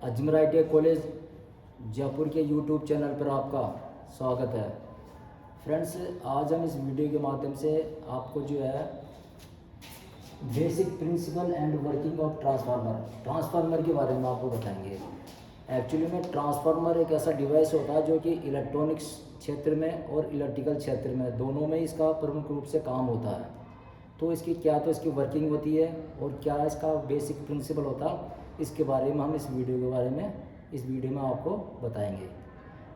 Ajmer ITI college Jaipur के YouTube channel पर आपका स्वागत है। फ्रेंड्स, आज हम इस वीडियो के माध्यम से आपको जो है basic principle and working of transformer के बारे में आपको बताएंगे। एक्चुअली में ट्रांसफार्मर एक ऐसा डिवाइस होता है जो कि इलेक्ट्रॉनिक्स क्षेत्र में और इलेक्ट्रिकल क्षेत्र में दोनों में इसका प्रमुख रूप से काम होता है। तो इसकी वर्किंग होती है और क्या इसका बेसिक प्रिंसिपल होता है, इसके बारे में हम इस वीडियो में आपको बताएंगे।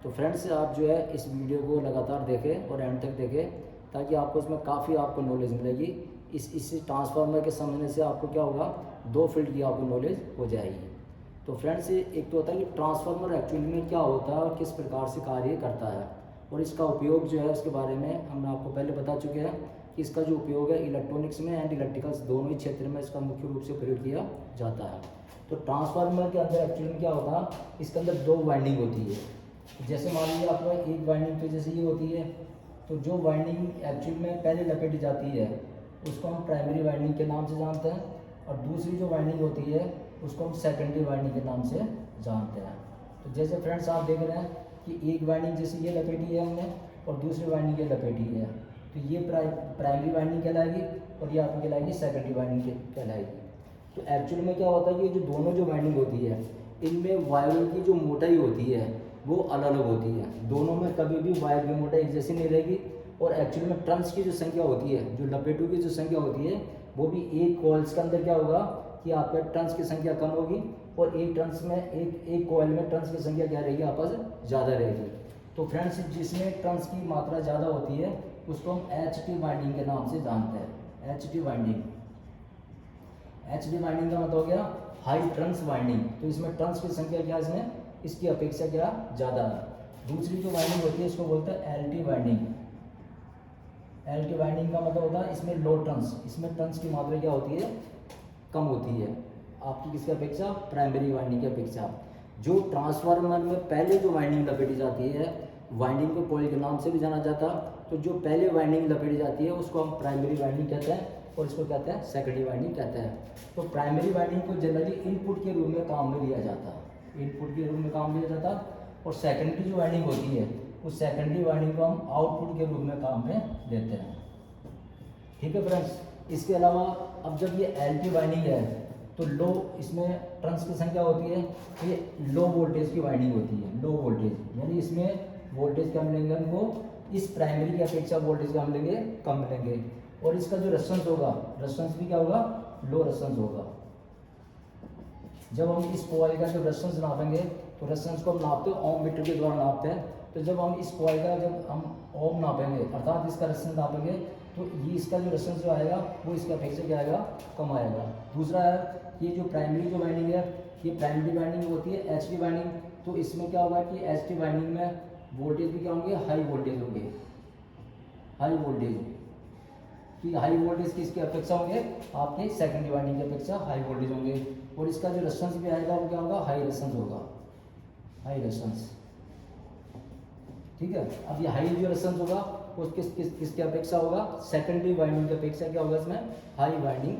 तो फ्रेंड्स, आप जो है इस वीडियो को लगातार देखें और एंड तक देखें ताकि आपको इसमें काफ़ी आपको नॉलेज मिलेगी। इस ट्रांसफार्मर के समझने से आपको क्या होगा, दो फील्ड की आपको नॉलेज हो जाएगी। तो फ्रेंड्स, एक तो होता है कि ट्रांसफार्मर एक्चुअली में क्या होता है और किस प्रकार से कार्य करता है, और इसका उपयोग जो है उसके बारे में हमने आपको पहले बता चुके हैं कि इसका जो उपयोग है इलेक्ट्रॉनिक्स में एंड इलेक्ट्रिकल्स दोनों ही क्षेत्र में इसका मुख्य रूप से प्रयोग किया जाता है। तो ट्रांसफार्मर के अंदर एक्चुअली में क्या होता है, इसके अंदर दो वाइंडिंग होती है। जैसे मान लीजिए आपको एक वाइंडिंग तो जैसे ये होती है, तो जो वाइंडिंग एक्चुअल में पहले लपेटी जाती है उसको हम प्राइमरी वाइंडिंग के नाम से जानते हैं, और दूसरी जो वाइंडिंग होती है उसको हम सेकेंडरी वाइंडिंग के नाम से जानते हैं। तो जैसे फ्रेंड्स आप देख रहे हैं कि एक वाइंडिंग जैसे ये लपेटी है हमने और दूसरी वाइंडिंग ये लपेटी है, तो ये प्राइमरी वाइंडिंग कहलाएगी और ये आपकी कहलाएगी सेकेंडरी वाइंडिंग कहलाएगी। तो एक्चुअल में क्या होता है कि ये जो दोनों जो वाइंडिंग होती है इनमें वायरों की जो मोटाई होती है वो अलग अलग होती है। दोनों में कभी भी वायर की मोटाई एक जैसी नहीं रहेगी, और एक्चुअल में टर्न्स की जो संख्या होती है, जो लपेटों की जो संख्या होती है, वो भी एक कॉइल्स के अंदर क्या होगा कि आपके टर्न्स की संख्या कम होगी, और एक टर्न्स में एक कॉइल में टर्न्स की संख्या क्या रहेगी, आपस ज़्यादा रहेगी। तो फ्रेंड्स, जिसमें टर्न्स की मात्रा ज़्यादा होती है उसको हम HT वाइंडिंग के नाम से जानते हैं। HT वाइंडिंग का मतलब हो गया हाई टर्न्स वाइंडिंग। तो इसमें टर्न्स की संख्या क्या, इसमें इसकी अपेक्षा क्या ज़्यादा है। दूसरी जो वाइंडिंग होती है इसको बोलते हैं LT वाइंडिंग। LT वाइंडिंग का मतलब होता है इसमें लो टर्न्स, इसमें टर्न्स की मात्रा क्या होती है, कम होती है आपकी किसकी अपेक्षा, प्राइमरी वाइंडिंग की अपेक्षा। जो ट्रांसफार्मर में पहले जो वाइंडिंग लपेटी जाती है, वाइंडिंग को कॉइल के नाम से भी जाना जाता है, तो जो पहले वाइंडिंग लपेटी जाती है उसको हम प्राइमरी वाइंडिंग कहते हैं और इसको कहते हैं सेकेंडरी वाइंडिंग कहते हैं। तो प्राइमरी वाइंडिंग को जनरली इनपुट के रूप में काम में लिया जाता है, इनपुट के रूप में काम लिया जाता है, और सेकेंडरी जो वाइंडिंग होती है उस सेकेंडरी वाइंडिंग को हम आउटपुट के रूप में काम में लेते हैं। ठीक है फ्रेंड्स, इसके अलावा अब जब ये LT वाइंडिंग है तो लो, इसमें टर्न्स की संख्या होती है, तो ये लो वोल्टेज की वाइंडिंग होती है। लो वोल्टेज यानी इसमें वोल्टेज कम लेंगे हमको, इस प्राइमरी की अपेक्षा वोल्टेज कम लेंगे, कम मिलेंगे, और इसका जो रेजिस्टेंस होगा, रेजिस्टेंस भी क्या होगा, लो रेजिस्टेंस होगा। जब हम इस कॉइल का जो रेजिस्टेंस नापेंगे तो रेजिस्टेंस को हम नापते हैं ओम मीटर के द्वारा नापते हैं। तो जब हम इस कॉइल का जब हम ओम नापेंगे अर्थात इसका रेजिस्टेंस नापेंगे तो ये इसका जो रेजिस्टेंस जो आएगा वो इसकी अपेक्षा क्या आएगा, कम आएगा। दूसरा है ये जो प्राइमरी जो वाइंडिंग है, ये प्राइमरी वाइंडिंग होती है HT वाइंडिंग। तो इसमें क्या होगा कि HT वाइंडिंग में वोल्टेज भी क्या होंगे, हाई वोल्टेज होंगे, हाई वोल्टेज कि हाई वोल्टेज किसकी अपेक्षा होंगे, आपके सेकेंडरी वाइंडिंग की अपेक्षा हाई वोल्टेज होंगे, और इसका जो रेजिस्टेंस भी आएगा वो क्या होगा, हाई रेजिस्टेंस होगा, हाई रेजिस्टेंस। ठीक है, अब ये हाई जो रेजिस्टेंस होगा वो किसकी अपेक्षा होगा, सेकेंडरी वाइंडिंग की अपेक्षा क्या होगा, इसमें हाई वाइंडिंग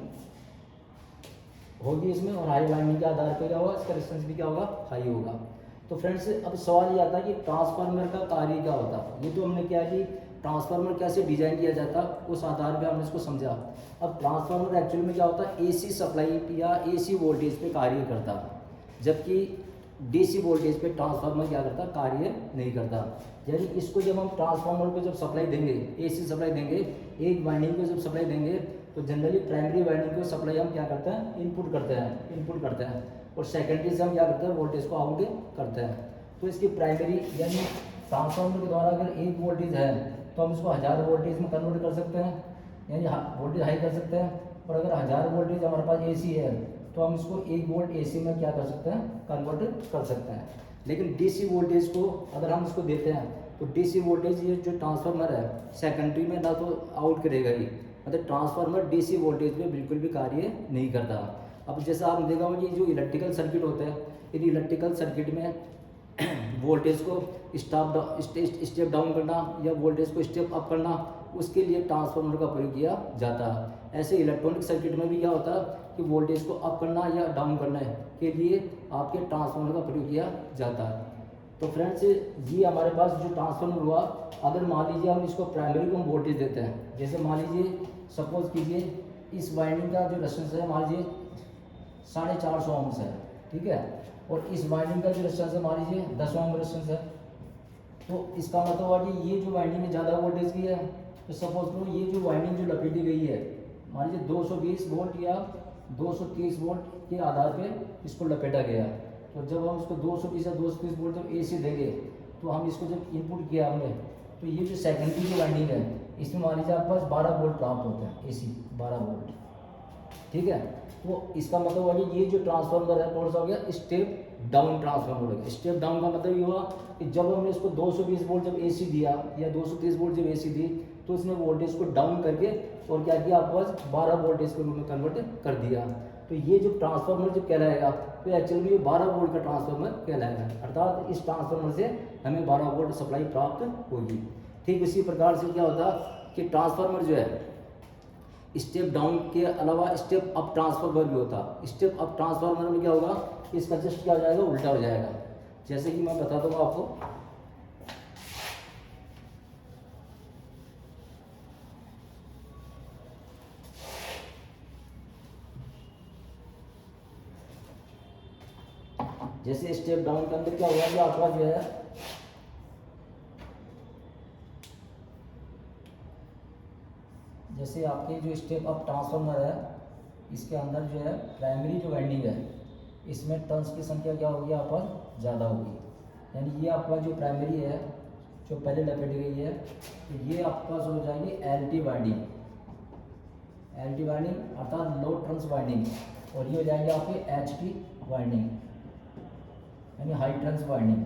होगी इसमें, और हाई वाइंडिंग के आधार पर क्या होगा, इसका रेजिस्टेंस भी क्या होगा, हाई होगा। तो फ्रेंड्स, अब सवाल ये आता है कि ट्रांसफार्मर का कार्य क्या होता है। ये तो हमने क्या कि ट्रांसफार्मर कैसे डिजाइन किया जाता उस आधार पे हमने इसको समझा। अब ट्रांसफार्मर एक्चुअली में क्या होता है, AC सप्लाई या AC वोल्टेज पे कार्य करता है, जबकि DC वोल्टेज पे ट्रांसफार्मर क्या करता, कार्य नहीं करता। यानी इसको जब हम ट्रांसफार्मर को जब सप्लाई देंगे, AC सप्लाई देंगे, एक वाइंडिंग को जब सप्लाई देंगे तो जनरली प्राइमरी वाइंडिंग को सप्लाई हम क्या करते हैं, इनपुट करते हैं, और सेकेंडरी से हम क्या करते हैं, वोल्टेज को आउट करते हैं। तो इसकी प्राइमरी यानी ट्रांसफार्मर के द्वारा अगर एक वोल्टेज है तो हम इसको 1000 वोल्टेज में कन्वर्ट कर सकते हैं, यानी वोल्टेज हाई कर सकते हैं। और अगर 1000 वोल्टेज हमारे पास AC है तो हम इसको 1 वोल्ट AC में क्या कर सकते हैं, कन्वर्ट कर सकते हैं। लेकिन DC वोल्टेज को अगर हम इसको देते हैं तो DC वोल्टेज ये जो ट्रांसफार्मर है सेकेंडरी में ना तो आउट करेगा ही, मतलब ट्रांसफार्मर DC वोल्टेज पे बिल्कुल भी कार्य नहीं करता। अब जैसा आपने देखा होगा कि जो इलेक्ट्रिकल सर्किट होते हैं, इन इलेक्ट्रिकल सर्किट में वोल्टेज को स्टेप डाउन करना या वोल्टेज को स्टेप अप करना, उसके लिए ट्रांसफार्मर का प्रयोग किया जाता है। ऐसे इलेक्ट्रॉनिक सर्किट में भी क्या होता है कि वोल्टेज को अप करना या डाउन करना है के लिए आपके ट्रांसफार्मर का प्रयोग किया जाता है। तो फ्रेंड्स ये हमारे पास जो ट्रांसफार्मर हुआ, अगर मान लीजिए हम इसको प्राइमरी को हम वोल्टेज देते हैं, जैसे मान लीजिए सपोज कीजिए इस वाइंडिंग का जो रेजिस्टेंस है मान लीजिए 450 ओम्स है, ठीक है, और इस वाइंडिंग का जो रेजिस्टेंस है मान लीजिए 10 ओम रेजिस्टेंस है। तो इसका मतलब हुआ कि ये जो वाइंडिंग ज़्यादा वोल्टेज की है, तो सपोज करो ये जो वाइंडिंग जो लपेटी गई है मान लीजिए 220 वोल्ट या 230 वोल्ट के आधार पे इसको लपेटा गया। तो जब हम इसको 220 या 230 वोल्ट जब AC देंगे, तो हम इसको जब इनपुट किया हमने, तो ये जो सेकेंडरी जो वाइंडिंग है इसमें मान लीजिए आपके पास 12 वोल्ट प्राप्त होते हैं, AC 12 वोल्ट, ठीक है। तो इसका मतलब हुआ कि ये जो ट्रांसफार्मर है कौन सा हो गया, स्टेप डाउन ट्रांसफार्मर हो गया। स्टेप डाउन का मतलब ये हुआ कि जब हमने इसको 220 वोल्ट जब AC दिया या 230 वोल्ट जब AC दी, तो इसने वोल्टेज को डाउन करके और क्या किया, आपके पास 12 वोल्टेज के रूप में कन्वर्ट कर दिया। तो ये जो ट्रांसफार्मर जो कहलाएगा, तो एक्चुअली ये 12 वोल्ट का ट्रांसफार्मर कहलाएगा, अर्थात इस ट्रांसफार्मर से हमें 12 वोल्ट सप्लाई प्राप्त होगी। ठीक इसी प्रकार से क्या होता कि ट्रांसफार्मर जो है स्टेप डाउन के अलावा स्टेप अप ट्रांसफार्मर भी होता। स्टेप अप ट्रांसफार्मर में क्या होगा, इसका जस्ट क्या हो जाएगा, उल्टा हो जाएगा। जैसे कि मैं बता दूंगा आपको, जैसे स्टेप डाउन के अंदर क्या होगा कि आपका जो है जैसे आपके जो स्टेप अप ट्रांसफार्मर है इसके अंदर जो है प्राइमरी जो वाइंडिंग है इसमें टर्न्स की संख्या क्या होगी, आप पर ज़्यादा होगी। यानी ये आपका जो प्राइमरी है जो पहले लपेटी गई है, तो ये आपका हो जाएगी LT वाइंडिंग, LT वाइंडिंग अर्थात लो टर्न्स वाइंडिंग, और ये हो जाएगी आपकी HT वाइंडिंग यानी हाई टर्न्स वाइंडिंग।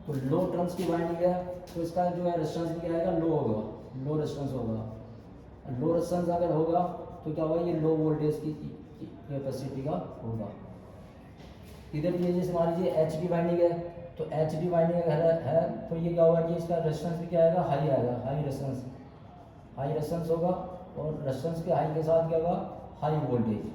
तो लो टर्न्स की वाइंडिंग है तो इसका जो है रेजिस्टेंस भी क्या आएगा, लो होगा, लो रेजिस्टेंस होगा। लो रेजिस्टेंस अगर होगा तो क्या होगा, ये लो वोल्टेज की कैपेसिटी का होगा। इधर ये जैसे मान लीजिए HT वाइंडिंग है, तो HT वाइंडिंग अगर है तो ये क्या होगा कि इसका रेजिस्टेंस भी क्या आएगा, हाई आएगा, हाई रेजिस्टेंस होगा, और रेजिस्टेंस के हाई के साथ क्या होगा, हाई वोल्टेज।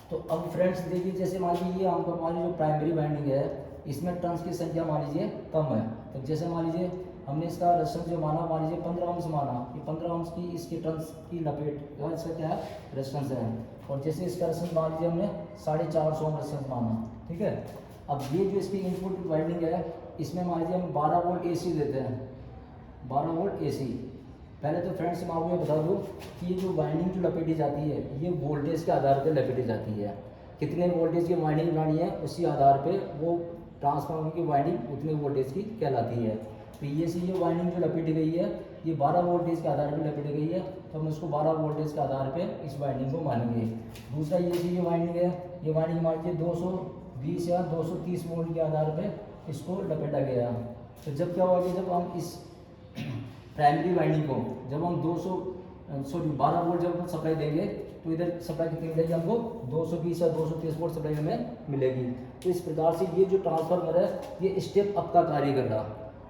तो अब फ्रेंड्स देखिए, जैसे मान लीजिए हमको मान लीजिए जो प्राइमरी वाइंडिंग है इसमें टर्न्स की संख्या मान लीजिए कम है, तो जैसे मान लीजिए हमने इसका रेजिस्टेंस जो माना मान लीजिए 15 ओम्स माना, कि 15 ओम्स की इसकी टर्न्स की लपेट का इसका क्या है, रेजिस्टेंस है। और जैसे इसका रेजिस्टेंस मान लीजिए हमने 450 ओम रेजिस्टेंस माना, ठीक है। अब ये जो इसकी इनपुट वाइंडिंग है इसमें मान लीजिए हम 12 वोल्ट AC देते हैं, 12 वोल्ट AC। पहले तो फ्रेंड्स मैं आपको बता दूँ कि ये जो वाइंडिंग जो लपेटी जाती है ये वोल्टेज के आधार पर लपेटी जाती है। कितने वोल्टेज की वाइंडिंग बनानी है उसी आधार पे वो ट्रांसफार्मर की वाइंडिंग उतने वोल्टेज की कहलाती है। तो ये सी जो वाइंडिंग जो लपेटी गई है ये 12 वोल्टेज के आधार पर लपेटी गई है, तो हम उसको 12 वोल्टेज के आधार पे इस वाइंडिंग को मानेंगे। दूसरा ये सी जो वाइंडिंग है, ये वाइंडिंग मान लीजिए 220 या 230 वोल्ट के आधार पे इसको लपेटा गया। तो जब क्या होगा कि जब हम इस प्राइमरी वाइंडिंग को जब हम 12 वोल्ट जब हम सप्लाई देंगे तो इधर सप्लाई कितनी मिलेगी हमको, 220 या 230 वोल्ट सप्लाई हमें मिलेगी। तो इस प्रकार से ये जो ट्रांसफार्मर है ये स्टेप अप का कार्य कर रहा।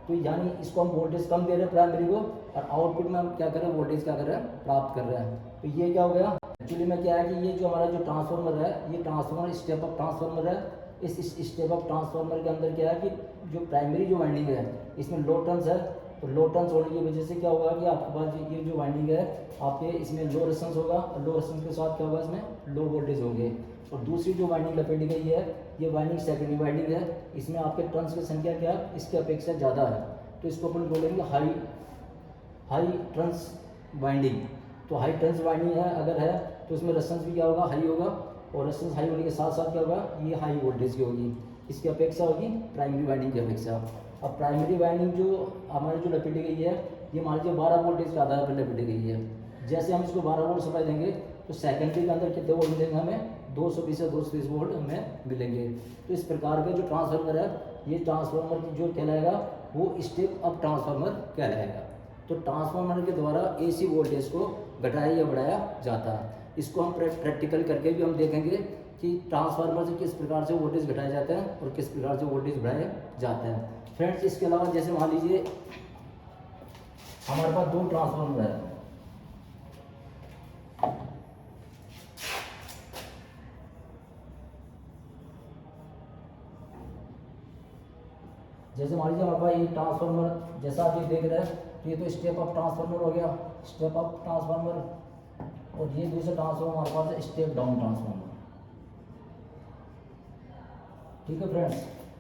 तो यानी इसको हम वोल्टेज कम दे रहे हैं प्राइमरी को, और आउटपुट में हम क्या कर रहे हैं, वोल्टेज क्या कर रहे हैं, प्राप्त कर रहे हैं। तो ये क्या हो गया, एक्चुअली में क्या है कि ये जो हमारा जो ट्रांसफार्मर है ये ट्रांसफार्मर स्टेप अप ट्रांसफार्मर है। इस स्टेप अप ट्रांसफार्मर के अंदर क्या है कि जो प्राइमरी जो वाइंडिंग है इसमें लो टर्न्स है, तो लो टर्न्स होने की वजह से क्या होगा कि आपके पास ये जो वाइंडिंग है आपके इसमें लो रेजिस्टेंस होगा, और लो रेजिस्टेंस के साथ क्या होगा इसमें लो वोल्टेज होंगे। और दूसरी जो वाइंडिंग लपेटी गई है ये वाइंडिंग सेकेंडरी वाइंडिंग है, इसमें आपके टर्न्स की संख्या क्या इसकी अपेक्षा ज़्यादा है, तो इसको अपन बोलेंगे हाई टर्न्स वाइंडिंग। तो हाई टर्न्स वाइंडिंग है अगर है तो इसमें रेजिस्टेंस भी क्या होगा, हाई होगा, और रेजिस्टेंस हाई होने के साथ साथ क्या होगा, ये हाई वोल्टेज की होगी, इसकी अपेक्षा होगी प्राइमरी वाइंडिंग की अपेक्षा। अब प्राइमरी वाइंडिंग जो हमारी जो लपेटी गई है ये मान लीजिए 12 वोल्टेज के आधार पर लपेटी गई है। जैसे हम इसको 12 वोल्ट सप्लाई देंगे तो सेकेंडरी के अंदर कितने वोल्ट मिलेंगे हमें, 220 से 230 वोल्ट हमें मिलेंगे। तो इस प्रकार के जो ट्रांसफार्मर है ये ट्रांसफार्मर जो कहलाएगा वो स्टेप अप ट्रांसफार्मर कहलाएगा। तो ट्रांसफार्मर के द्वारा AC वोल्टेज को घटाया या बढ़ाया जाता है। इसको हम प्रैक्टिकल करके भी हम देखेंगे कि ट्रांसफार्मर से किस प्रकार से वोल्टेज घटाया जाता है और किस प्रकार से वोल्टेज बढ़ाया जाता है। फ्रेंड्स इसके अलावा जैसे मान लीजिए हमारे पास 2 ट्रांसफार्मर है, जैसे मान लीजिए हमारे पास ये ट्रांसफार्मर जैसा आप ये देख रहे हैं, तो ये तो स्टेप अप ट्रांसफार्मर हो गया, स्टेप अप ट्रांसफार्मर, और ये दूसरा ट्रांसफार्मर हमारे पास है स्टेप डाउन ट्रांसफार्मर। ठीक है फ्रेंड्स,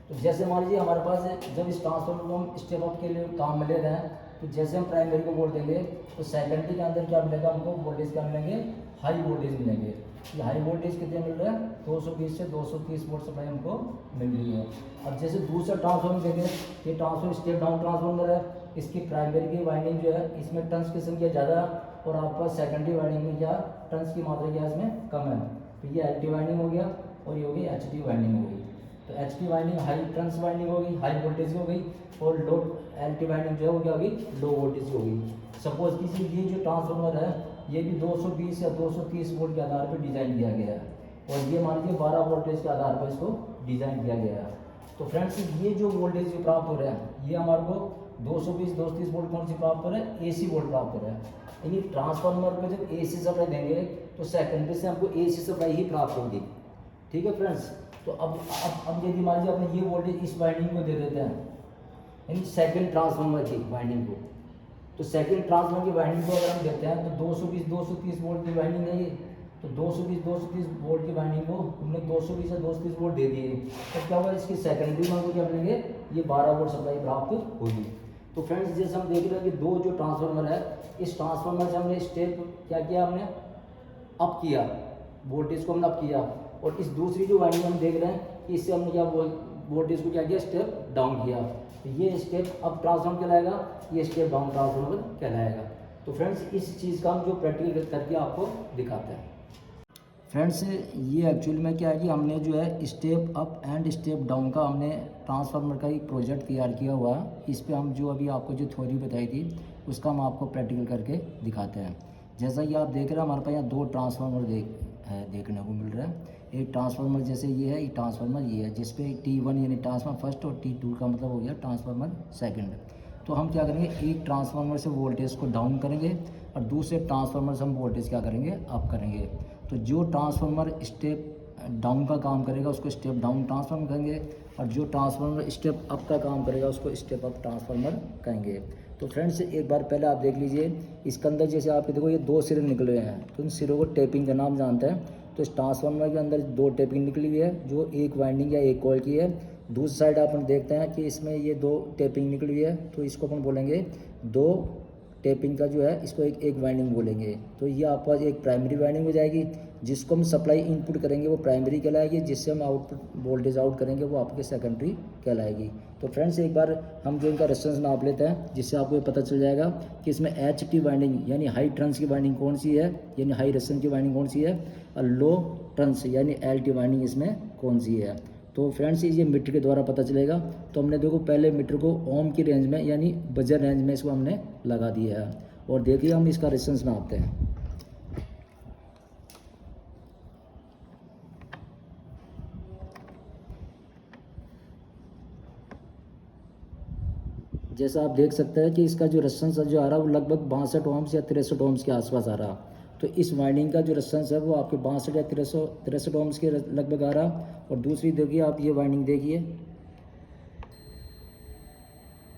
तो जैसे मान लीजिए हमारे पास जब इस ट्रांसफार्मर को हम स्टेप अप के लिए काम में ले रहे हैं, तो जैसे हम प्राइमरी को वोल्ट देंगे तो सेकेंडरी के अंदर क्या मिलेगा हमको, वोल्टेज क्या मिलेंगे, हाई वोल्टेज मिलेंगे। ये हाई वोल्टेज कितने मिल रहे हैं, 220 से 230 वोल्ट सप्लाई हमको मिल रही है। अब जैसे दूसरा ट्रांसफार्मर देंगे, ये ट्रांसफार्मर स्टेप डाउन ट्रांसफार्मर है, इसकी प्राइमरी की वाइंडिंग जो है इसमें टर्न्स की संख्या ज़्यादा है, और आपके पास सेकेंडरी वाइंडिंग में क्या टर्न्स की मात्रा क्या इसमें कम है। तो ये एल टी वाइंडिंग हो गया और ये हो गई एच टी वाइंडिंग हो गई। तो H T winding high turns winding हो गई, हाई वोल्टेज की हो गई, और लो एल टी वाइंडिंग जो है वो क्या होगी, लो वोल्टेज की हो गई। सपोज किसी ये जो ट्रांसफार्मर है ये भी 220 या 230 वोल्ट के आधार पर डिज़ाइन किया गया है, और ये मान लीजिए 12 वोल्टेज के आधार पर इसको डिज़ाइन किया गया है। तो फ्रेंड्स ये जो वोल्टेज प्राप्त हो रहा है ये हमारे को 220-230 वोल्ट कौन सी प्राप्त हो रहा है, एसी वोल्ट प्राप्त हो रहा है। यानी ट्रांसफार्मर को जब एसी सप्लाई देंगे तो सेकेंडरी से हमको एसी सप्लाई ही प्राप्त होगी। ठीक है फ्रेंड्स, तो अब यदि मान लीजिए अपने ये वोल्टेज इस वाइंडिंग को दे देते हैं, यानी सेकंड ट्रांसफार्मर की वाइंडिंग को, तो सेकंड ट्रांसफार्मर की वाइंडिंग को अगर हम देते हैं तो 220-230 वोल्ट की वाइंडिंग है ये, तो 220-230 वोल्ट की वाइंडिंग को हमने 220 या 230 वोल्ट दे दिए, तो क्या होगा इसकी सेकेंडरी में हमको क्या मिलेंगे, ये 12 वोल्ट सप्लाई प्राप्त होगी। तो फ्रेंड्स जैसे हम देख रहे हैं कि दो जो ट्रांसफार्मर है, इस ट्रांसफार्मर से हमने स्टेप क्या किया, हमने अप किया, वोल्टेज को हमने अप किया, और इस दूसरी जो वाइंडिंग हम देख रहे हैं कि इससे हमने क्या वोल्टेज को क्या किया, स्टेप डाउन किया। तो ये स्टेप अप ट्रांसफार्मर कहलाएगा, ये स्टेप डाउन ट्रांसफार्मर कहलाएगा। तो फ्रेंड्स इस चीज़ का हम जो प्रैक्टिकल करके आपको दिखाते हैं। फ्रेंड्स ये एक्चुअली में क्या है कि हमने जो है step up and step down का हमने ट्रांसफार्मर का एक प्रोजेक्ट तैयार किया हुआ है। इस पे हम जो अभी आपको जो थ्योरी बताई थी उसका हम आपको प्रैक्टिकल करके दिखाते हैं। जैसा कि आप देख रहे हैं हमारे पास यहाँ दो ट्रांसफार्मर देखने को मिल रहा है। एक ट्रांसफार्मर जैसे ये है, एक ट्रांसफार्मर ये है, जिसपे T1 यानी ट्रांसफार्मर फर्स्ट और T2 का मतलब हो गया ट्रांसफार्मर सेकंड। तो हम क्या करेंगे, एक ट्रांसफार्मर से वोल्टेज को डाउन करेंगे और दूसरे ट्रांसफार्मर से हम वोल्टेज क्या करेंगे, अप करेंगे। तो जो ट्रांसफार्मर स्टेप डाउन का काम करेगा उसको स्टेप डाउन ट्रांसफार्मर कहेंगे, और जो ट्रांसफार्मर स्टेप अप का काम करेगा उसको स्टेप अप ट्रांसफार्मर कहेंगे। तो फ्रेंड्स एक बार पहले आप देख लीजिए, इसके अंदर जैसे आप देखो ये दो सिरे निकले हैं, तो इन सिरों को टेपिंग का नाम जानते हैं। तो इस ट्रांसफार्मर के अंदर दो टेपिंग निकली हुई है जो एक वाइंडिंग या एक कॉइल की है। दूसरी साइड अपन देखते हैं कि इसमें ये दो टेपिंग निकली हुई है, तो इसको अपन बोलेंगे दो टेपिंग का जो है इसको एक वाइंडिंग बोलेंगे। तो ये आपके पास एक प्राइमरी वाइंडिंग हो जाएगी, जिसको हम सप्लाई इनपुट करेंगे वो प्राइमरी कहलाएगी, जिससे हम आउटपुट वोल्टेज आउट करेंगे वो आपके सेकेंडरी कहलाएगी। तो फ्रेंड्स एक बार हम जो इनका रेजिस्टेंस नाप लेते हैं, जिससे आपको ये पता चल जाएगा कि इसमें एच टी वाइंडिंग यानी हाई टर्न्स की वाइंडिंग कौन सी है, यानी हाई रेजिस्टेंस की वाइंडिंग कौन सी है, और लो टर्न्स यानी एल टी वाइंडिंग इसमें कौन सी है। तो फ्रेंड्स ये मीटर के द्वारा पता चलेगा। तो हमने देखो पहले मीटर को ओम की रेंज में यानी बजर रेंज में इसको हमने लगा दिया है, और देखिए हम इसका रेजिस्टेंस नापते हैं। जैसा आप देख सकते हैं कि इसका जो रेजिस्टेंस जो आ रहा है वो लगभग 62 ओम्स या 63 ओम्स के आसपास आ रहा। तो इस वाइंडिंग का जो रेजिस्टेंस है वो आपके 62 या 63 ओम्स के लगभग आ रहा। और दूसरी देखिए आप ये वाइंडिंग देखिए,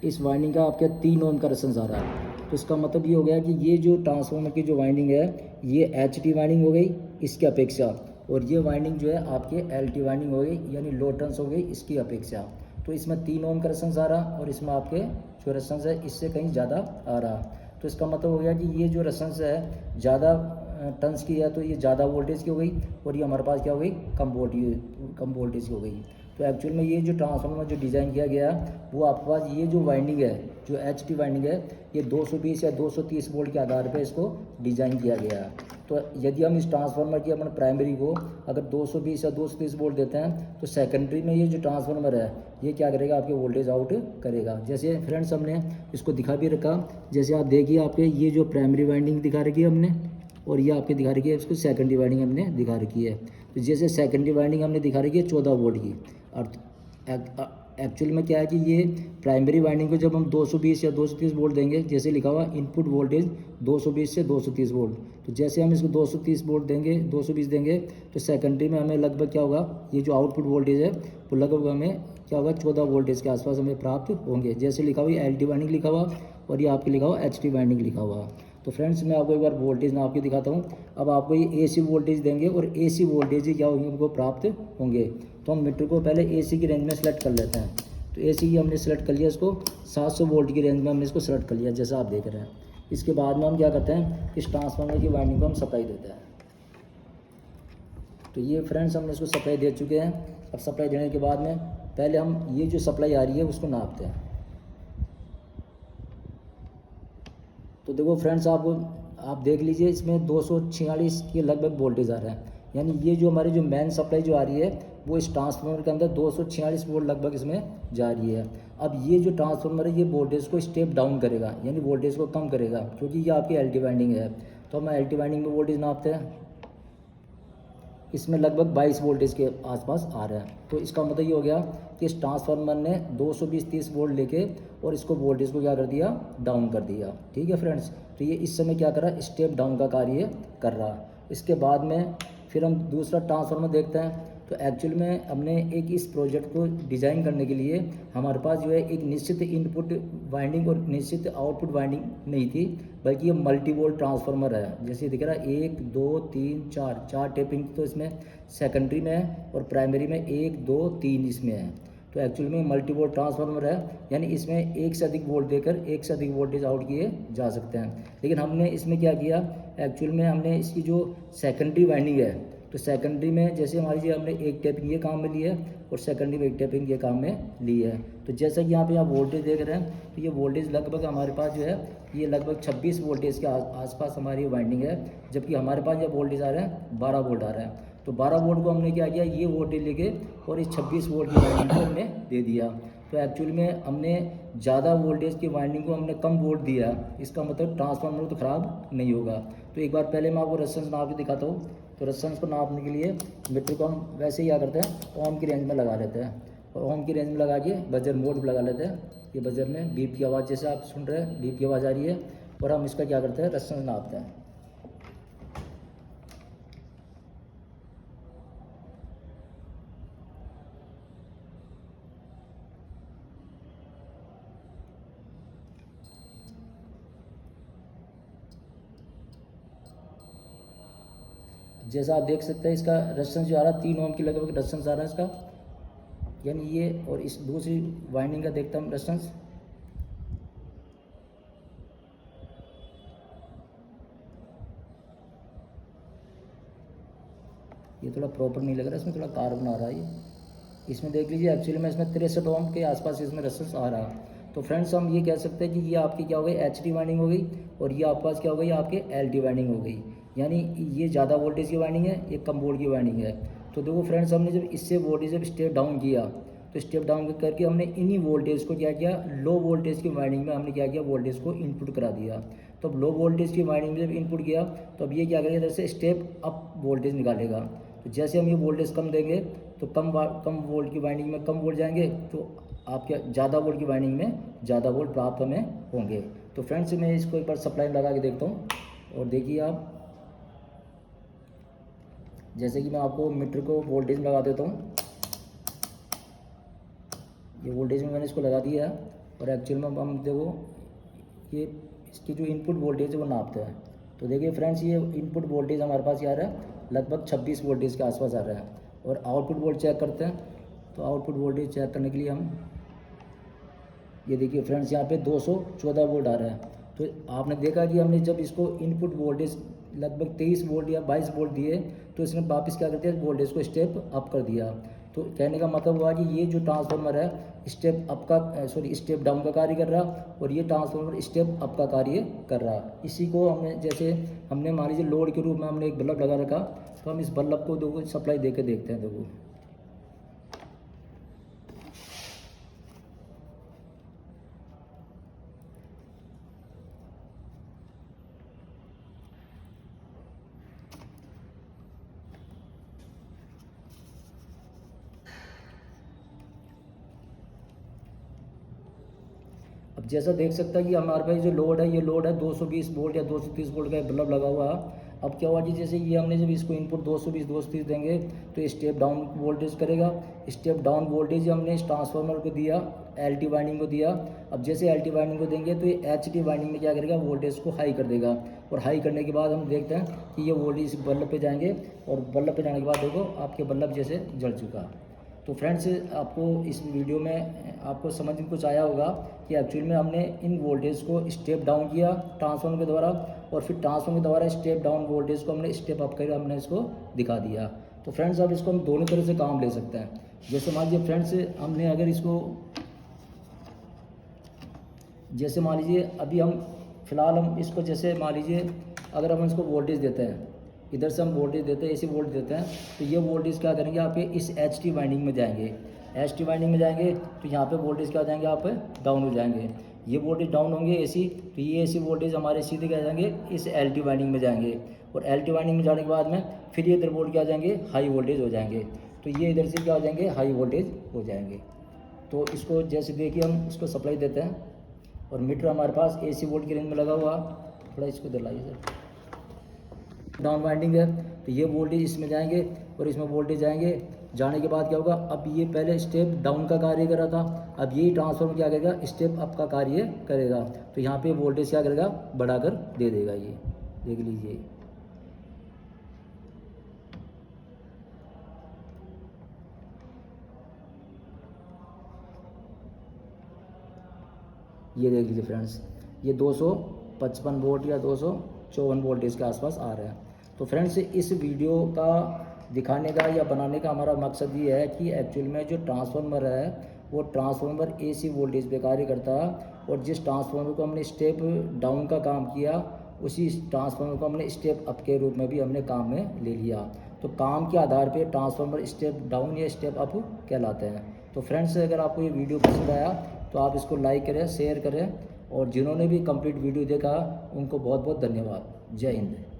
इस वाइंडिंग का आपके 3 ओम का रेजिस्टेंस आ रहा है। तो इसका मतलब ये हो गया कि ये जो ट्रांसफार्मर की जो वाइंडिंग है ये एच टी वाइंडिंग हो गई इसकी अपेक्षा, और ये वाइंडिंग जो है आपके एल टी वाइंडिंग हो गई यानी लो टर्न्स हो गई इसकी अपेक्षा। तो इसमें 3 ओम का रेजिस्टेंस आ रहा और इसमें आपके जो रेजिस्टेंस है इससे कहीं ज़्यादा आ रहा। तो इसका मतलब हो गया कि ये जो रेजिस्टेंस है ज़्यादा टर्न्स की है तो ये ज़्यादा वोल्टेज की हो गई, और ये हमारे पास क्या हो गई, कम वोल्टेज की हो गई। तो एक्चुअल में ये जो ट्रांसफार्मर जो डिज़ाइन किया गया वो आपके पास ये जो वाइंडिंग है जो एच टी वाइंडिंग है ये 220 या 230 वोल्ट के आधार पे इसको डिज़ाइन किया गया है। तो यदि हम इस ट्रांसफार्मर की अपने प्राइमरी को अगर 220 या 230 वोल्ट देते हैं तो सेकेंडरी में ये जो ट्रांसफार्मर है ये क्या करेगा, आपके वोल्टेज आउट करेगा। जैसे फ्रेंड्स हमने इसको दिखा भी रखा, जैसे आप देखिए आपके ये जो प्राइमरी वाइंडिंग दिखा रखी है हमने, और ये आपके दिखा रखी है इसको सेकेंडरी वाइंडिंग हमने दिखा रखी है। तो जैसे सेकेंडरी वाइंडिंग हमने दिखा रखी है 14 वोल्ट की, एक्चुअल में क्या है कि ये प्राइमरी वाइंडिंग को जब हम 220 या 230 वोल्ट देंगे, जैसे लिखा हुआ इनपुट वोल्टेज 220 से 230 वोल्ट, तो जैसे हम इसको 230 वोल्ट देंगे, 220 देंगे, तो सेकेंडरी में हमें लगभग क्या होगा, ये जो आउटपुट वोल्टेज है वो लगभग हमें क्या होगा, 14 वोल्टेज के आसपास हमें प्राप्त होंगे। जैसे लिखा हुआ एल टी वाइंडिंग लिखा हुआ और ये आपके लिखा हुआ एच टी वाइंडिंग लिखा हुआ। तो फ्रेंड्स मैं आपको एक बार वोल्टेज नाप के दिखाता हूँ। अब आपको ये एसी वोल्टेज देंगे और एसी वोल्टेज ही क्या होंगे, उनको प्राप्त होंगे। तो हम मीटर को पहले एसी की रेंज में सेलेक्ट कर लेते हैं। तो एसी की हमने सेलेक्ट कर लिया, इसको 700 वोल्ट की रेंज में हमने इसको सेलेक्ट कर लिया, जैसा आप देख रहे हैं। इसके बाद में हम क्या करते हैं, इस ट्रांसफार्मर की वाइंडिंग को हम सप्लाई देते हैं। तो ये फ्रेंड्स हमने इसको सप्लाई दे चुके हैं। अब सप्लाई देने के बाद में पहले हम ये जो सप्लाई आ रही है उसको नापते हैं। तो देखो फ्रेंड्स, आप देख लीजिए, इसमें 246 के लगभग वोल्टेज आ रहा है। यानी ये जो हमारी जो मेन सप्लाई जो आ रही है वो इस ट्रांसफार्मर के अंदर 246 वोल्ट लगभग इसमें जा रही है। अब ये जो ट्रांसफार्मर है ये वोल्टेज को स्टेप डाउन करेगा, यानी वोल्टेज को कम करेगा, क्योंकि ये आपकी एल टी वाइंडिंग है। तो हम एल टी वाइंडिंग में वोल्टेज नापते हैं, इसमें लगभग 22 वोल्टेज के आसपास आ रहा है। तो इसका मतलब ये हो गया कि इस ट्रांसफार्मर ने 220-30 वोल्ट लेके और इसको वोल्टेज को क्या कर दिया, डाउन कर दिया। ठीक है फ्रेंड्स, तो ये इस समय क्या कर रहा है, स्टेप डाउन का कार्य कर रहा है। इसके बाद में फिर हम दूसरा ट्रांसफार्मर देखते हैं। तो एक्चुअल में हमने एक इस प्रोजेक्ट को डिज़ाइन करने के लिए हमारे पास जो है एक निश्चित इनपुट वाइंडिंग और निश्चित आउटपुट वाइंडिंग नहीं थी, बल्कि ये मल्टी वोल्ट ट्रांसफार्मर है। जैसे दिख रहा है 1 2 3 4 टेपिंग तो इसमें सेकेंडरी में है और प्राइमरी में 1 2 3 इसमें है। तो एक्चुअल में मल्टी वोल्ट ट्रांसफार्मर है, यानी इसमें एक से अधिक वोल्ट देकर एक से अधिक वोल्टेज आउट किए जा सकते हैं। लेकिन हमने इसमें क्या किया, एक्चुअल में हमने इसकी जो सेकेंडरी वाइंडिंग है, तो सेकेंडरी में जैसे हमारी जी हमने एक टैपिंग ये काम में ली है और सेकेंडरी में एक टैपिंग ये काम में ली है। तो जैसा कि यहाँ पे आप वोल्टेज देख रहे हैं, तो ये वोल्टेज लगभग हमारे पास जो है ये लगभग 26 वोल्टेज के आसपास हमारी वाइंडिंग है, जबकि हमारे पास ये वोल्टेज आ रहा है 12 वोल्ट आ रहा है। तो 12 वोल्ट को हमने क्या किया, ये वोल्टेज लेके और इस 26 वोल्ट की वाइंडिंग को हमने दे दिया। तो एक्चुअल में हमने ज़्यादा वोल्टेज की वाइंडिंग को हमने कम वोल्ट दिया, इसका मतलब ट्रांसफार्मर तो ख़राब नहीं होगा। तो एक बार पहले मैं आपको रेजिस्टेंस नाप के दिखाता हूँ। तो रेजिस्टेंस को नापने के लिए मीटर को हम वैसे ही क्या करते हैं, ओम की रेंज में लगा लेते हैं और ओम की रेंज में लगा के बजर मोड लगा लेते हैं। ये बजर में बीप की आवाज़ जैसे आप सुन रहे हैं, बीप की आवाज़ आ रही है और हम इसका क्या करते हैं, रेजिस्टेंस नापते हैं। जैसा आप देख सकते हैं इसका रेजिस्टेंस जो आ रहा है 3 ओम की लगभग रेजिस्टेंस आ रहा है इसका, यानी ये। और इस दूसरी वाइंडिंग का देखता हूँ रेजिस्टेंस, ये थोड़ा प्रॉपर नहीं लग रहा है, इसमें थोड़ा कार्बन आ रहा है ये। इसमें देख लीजिए एक्चुअली में इसमें 63 ओम के आसपास इसमें रेजिस्टेंस आ रहा है। तो फ्रेंड्स हम ये कह सकते हैं कि ये आपकी क्या हो गई, एच टी वाइंडिंग हो गई और ये आपके पास क्या हो गई, आपके एल टी वाइंडिंग हो गई। यानी ये ज़्यादा वोल्टेज की वाइंडिंग है, ये कम वोल्ट की वाइंडिंग है। तो देखो फ्रेंड्स, हमने जब इससे वोल्टेज जब स्टेप डाउन किया, तो स्टेप डाउन करके हमने इन्हीं वोल्टेज को क्या किया, लो वोल्टेज की वाइंडिंग में हमने क्या किया, वोल्टेज को इनपुट करा दिया। तो अब लो वोल्टेज की वाइंडिंग में जब इनपुट किया, तो अब ये क्या करेगा, जैसे स्टेप अप वोल्टेज निकालेगा। तो जैसे हम ये वोल्टेज कम देंगे तो कम वोल्ट की वाइंडिंग में कम वोल्ट जाएंगे, तो आपके ज़्यादा वोल्ट की वाइंडिंग में ज़्यादा वोल्ट प्राप्त हमें होंगे। तो फ्रेंड्स मैं इसको एक बार सप्लाई लगा के देखता हूँ और देखिए आप, जैसे कि मैं आपको मीटर को वोल्टेज लगा देता हूँ। ये वोल्टेज में मैंने इसको लगा दिया है और एक्चुअल में हम देखो ये इसकी जो इनपुट वोल्टेज है वो नापते हैं। तो देखिए फ्रेंड्स, ये इनपुट वोल्टेज हमारे पास आ रहा है लगभग 26 वोल्टेज के आसपास आ रहा है। और आउटपुट वोल्ट चेक करते हैं। तो आउटपुट वोल्टेज चेक करने के लिए हम ये देखिए फ्रेंड्स, यहाँ पे 214 वोल्ट आ रहा है। तो आपने देखा कि हमने जब इसको इनपुट वोल्टेज लगभग 23 वोल्ट या 22 वोल्ट दिए, तो इसने वापस क्या कर दिया, वोल्टेज को स्टेप अप कर दिया। तो कहने का मतलब हुआ कि ये जो ट्रांसफार्मर है स्टेप अप का स्टेप डाउन का कार्य कर रहा, और ये ट्रांसफार्मर स्टेप अप का कार्य कर रहा। इसी को हमने जैसे हमने मान लीजिए लोड के रूप में हमने एक बल्ब लगा रखा, तो हम इस बल्ब को देखो सप्लाई दे के देखते हैं। देखो जैसा देख सकता है कि हमारे पास जो लोड है, ये लोड है 220 वोल्ट या 230 वोल्ट का बल्ब लगा हुआ है। अब क्या हुआ जी, जैसे ये हमने जब इसको इनपुट 220 230 देंगे तो ये स्टेप डाउन वोल्टेज करेगा। स्टेप डाउन वोल्टेज हमने इस ट्रांसफार्मर को दिया, LT वाइंडिंग को दिया। अब जैसे LT वाइंडिंग को देंगे तो ये HT वाइंडिंग में क्या करेगा, वोल्टेज को हाई कर देगा। और हाई करने के बाद हम देखते हैं कि ये वोल्टेज बल्ब पे जाएंगे, और बल्ब पे जाने के बाद देखो आपके बल्ब जैसे जल चुका। तो फ्रेंड्स, आपको इस वीडियो में आपको समझ में कुछ आया होगा कि एक्चुअल में हमने इन वोल्टेज को स्टेप डाउन किया ट्रांसफार्मर के द्वारा, और फिर ट्रांसफार्मर के द्वारा स्टेप डाउन वोल्टेज को हमने स्टेप अप करके हमने इसको दिखा दिया। तो फ्रेंड्स, अब इसको हम दोनों तरह से काम ले सकते हैं। जैसे मान लीजिए फ्रेंड्स, हमने अगर इसको, जैसे मान लीजिए अभी हम फिलहाल हम इसको, जैसे मान लीजिए अगर हम इसको वोल्टेज देते हैं, इधर से हम वोल्टेज देते हैं, ऐसी वोल्टेज देते हैं, तो ये वोल्टेज क्या करेंगे, आपके इस HT वाइंडिंग में जाएंगे। HT वाइंडिंग में जाएंगे तो यहाँ पे वोल्टेज क्या हो जाएंगे, आप डाउन हो जाएंगे। ये वोल्टेज डाउन होंगे AC, तो ये AC वोल्टेज हमारे सीधे क्या जाएंगे, इस LT वाइंडिंग में जाएंगे। और LT वाइंडिंग में जाने के बाद में फिर ये इधर वोल्ट क्या हो जाएंगे, हाई वोल्टेज हो जाएंगे। तो ये इधर से क्या हो जाएंगे, हाई वोल्टेज हो जाएंगे। तो इसको जैसे देखिए हम इसको सप्लाई देते हैं, और मीटर हमारे पास AC वोल्ट की रेंज में लगा हुआ। थोड़ा इसको दिलाइए सर। डाउन वाइंडिंग है, तो ये वोल्टेज इसमें जाएंगे और इसमें वोल्टेज जाएंगे। जाने के बाद क्या होगा, अब ये पहले स्टेप डाउन का कार्य कर रहा था, अब यही ट्रांसफार्मर क्या करेगा, स्टेप अप का कार्य करेगा। तो यहाँ पे वोल्टेज क्या करेगा, बढ़ाकर दे देगा। ये देख लीजिए, ये देख लीजिए फ्रेंड्स, ये 255 वोल्ट या 254 वोल्टेज के आसपास आ रहा है। तो फ्रेंड्स, इस वीडियो का दिखाने का या बनाने का हमारा मकसद ये है कि एक्चुअल में जो ट्रांसफार्मर है वो ट्रांसफार्मर AC वोल्टेज पे कार्य करता है, और जिस ट्रांसफार्मर को हमने स्टेप डाउन का काम किया, उसी ट्रांसफार्मर को हमने स्टेप अप के रूप में भी हमने काम में ले लिया। तो काम के आधार पे ट्रांसफार्मर स्टेप डाउन या स्टेप अप कहलाते हैं। तो फ्रेंड्स, अगर आपको ये वीडियो पसंद आया तो आप इसको लाइक करें, शेयर करें, और जिन्होंने भी कंप्लीट वीडियो देखा उनको बहुत बहुत धन्यवाद। जय हिंद।